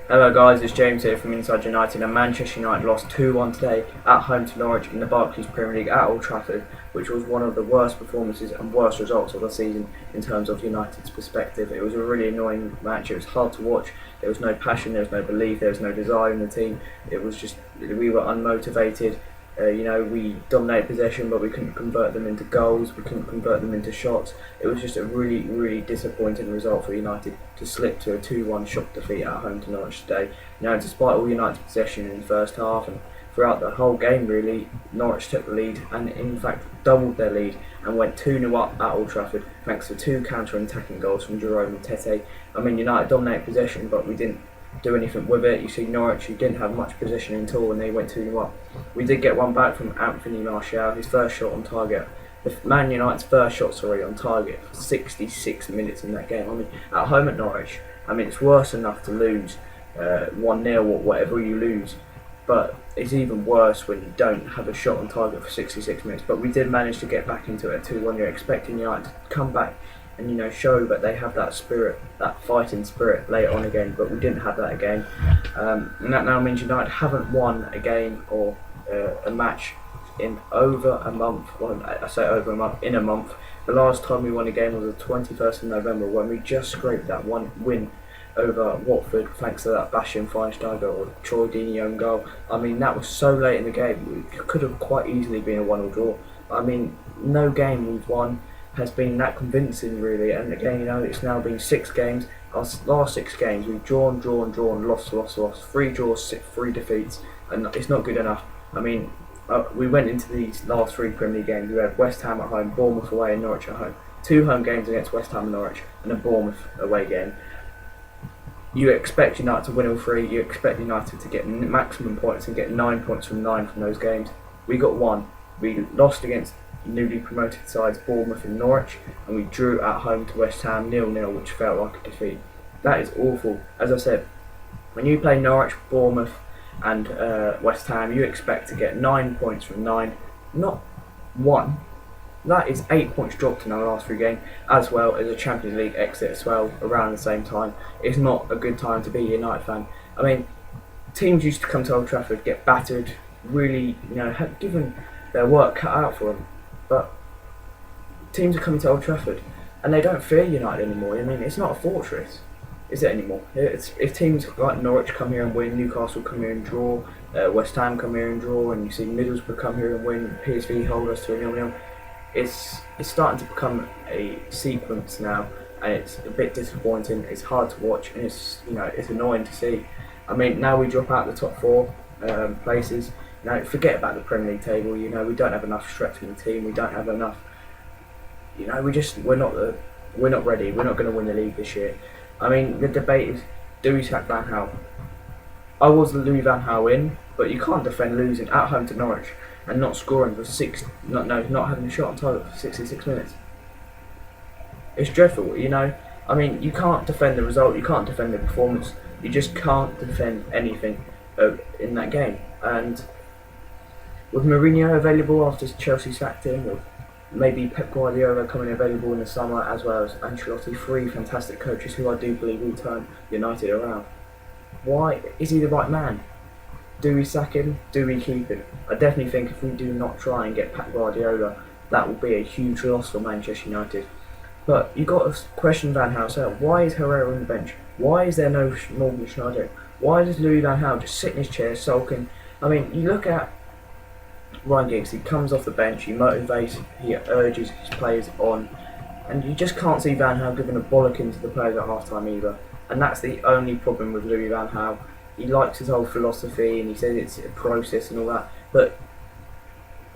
Hello guys, it's James here from Inside United, and Manchester United lost 2-1 today at home to Norwich in the Barclays Premier League at Old Trafford, which was one of the worst performances and worst results of the season in terms of United's perspective. It was a really annoying match. It was hard to watch. There was no passion, there was no belief, there was no desire in the team. It was just, we were unmotivated. We dominated possession, but we couldn't convert them into goals, we couldn't convert them into shots. It was just a really, really disappointing result for United to slip to a 2-1 shock defeat at home to Norwich today. Despite all United's possession in the first half and throughout the whole game really, Norwich took the lead and in fact doubled their lead and went 2-0 up at Old Trafford thanks to two counter-attacking goals from Jerome and Tete. United dominated possession, but we didn't do anything with it. You see Norwich, who didn't have much possession at all, and they went 2-0 up. We did get one back from Anthony Martial, his first shot on target. Man United's first shot, on target for 66 minutes in that game. At home at Norwich, it's worse enough to lose 1-0 or whatever you lose, but it's even worse when you don't have a shot on target for 66 minutes. But we did manage to get back into it at 2-1. You're expecting United to come back and show that they have that spirit, that fighting spirit later on again, but we didn't have that again. And that now means United haven't won a game or a match in over a month. Well, I say over a month, in a month. The last time we won a game was the 21st of November when we just scraped that one win over Watford thanks to that Bastian Schweinsteiger or Troy Deeney own goal. That was so late in the game. It could have quite easily been a 1-1 draw. No game we've won has been that convincing really, and again it's now been 6 games. Our last 6 games we've drawn, lost, 3 draws, 3 defeats, and it's not good enough. We went into these last 3 Premier League games. We had West Ham at home, Bournemouth away and Norwich at home. 2 home games against West Ham and Norwich and a Bournemouth away game. You expect United to win all 3, you expect United to get maximum points and get 9 points from 9 from those games. We got 1. We lost against newly promoted sides Bournemouth and Norwich, and we drew at home to West Ham 0-0, which felt like a defeat. That is awful. As I said, when you play Norwich, Bournemouth and West Ham, you expect to get 9 points from 9, not 1. That is 8 points dropped in our last 3 games, as well as a Champions League exit as well around the same time. It's not a good time to be a United fan. Teams used to come to Old Trafford, get battered, really, had given their work cut out for them. But teams are coming to Old Trafford and they don't fear United anymore. It's not a fortress, is it anymore? If teams like Norwich come here and win, Newcastle come here and draw, West Ham come here and draw, and you see Middlesbrough come here and win, PSV hold us to a 0-0. It's starting to become a sequence now, and it's a bit disappointing. It's hard to watch, and it's annoying to see. Now we drop out the top 4 places. Forget about the Premier League table. We don't have enough strength in the team. We don't have enough. We're not ready. We're not going to win the league this year. The debate is, do we sack Van Gaal? I was the Louis Van Gaal in, but you can't defend losing at home to Norwich and not scoring for not having a shot on target for 66 minutes. It's dreadful. You can't defend the result. You can't defend the performance. You just can't defend anything in that game. And with Mourinho available after Chelsea sacked him, with maybe Pep Guardiola coming available in the summer, as well as Ancelotti, 3 fantastic coaches who I do believe will turn United around. Why is he the right man? Do we sack him? Do we keep him? I definitely think if we do not try and get Pep Guardiola, that will be a huge loss for Manchester United. But you've got to question Van Gaal himself. Why is Herrera on the bench? Why is there no Morgan Schneider? Why does Louis Van Gaal just sit in his chair sulking? You look at Ryan Giggs, he comes off the bench, he motivates, he urges his players on, and you just can't see Van Gaal giving a bollocking to the players at half time either. And that's the only problem with Louis Van Gaal. He likes his whole philosophy and he says it's a process and all that, but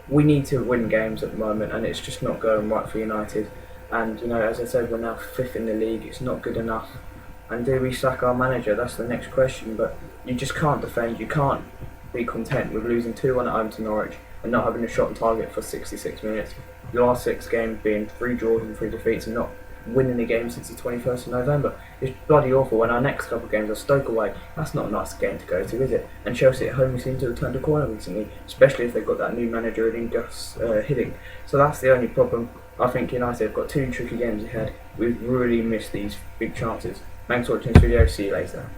we need to win games at the moment, and it's just not going right for United. And as I said, we're now 5th in the league. It's not good enough. And do we sack our manager? That's the next question. But you just can't defend. You can't be content with losing 2-1 at home to Norwich and not having a shot on target for 66 minutes. The last 6 games being 3 draws and 3 defeats, and not winning a game since the 21st of November. It's bloody awful. And our next couple of games are Stoke away. That's not a nice game to go to, is it? And Chelsea at home seem to have turned a corner recently, especially if they've got that new manager in Gus Hiddink. So that's the only problem. I think United have got 2 tricky games ahead. We've really missed these big chances. Thanks for watching this video. See you later.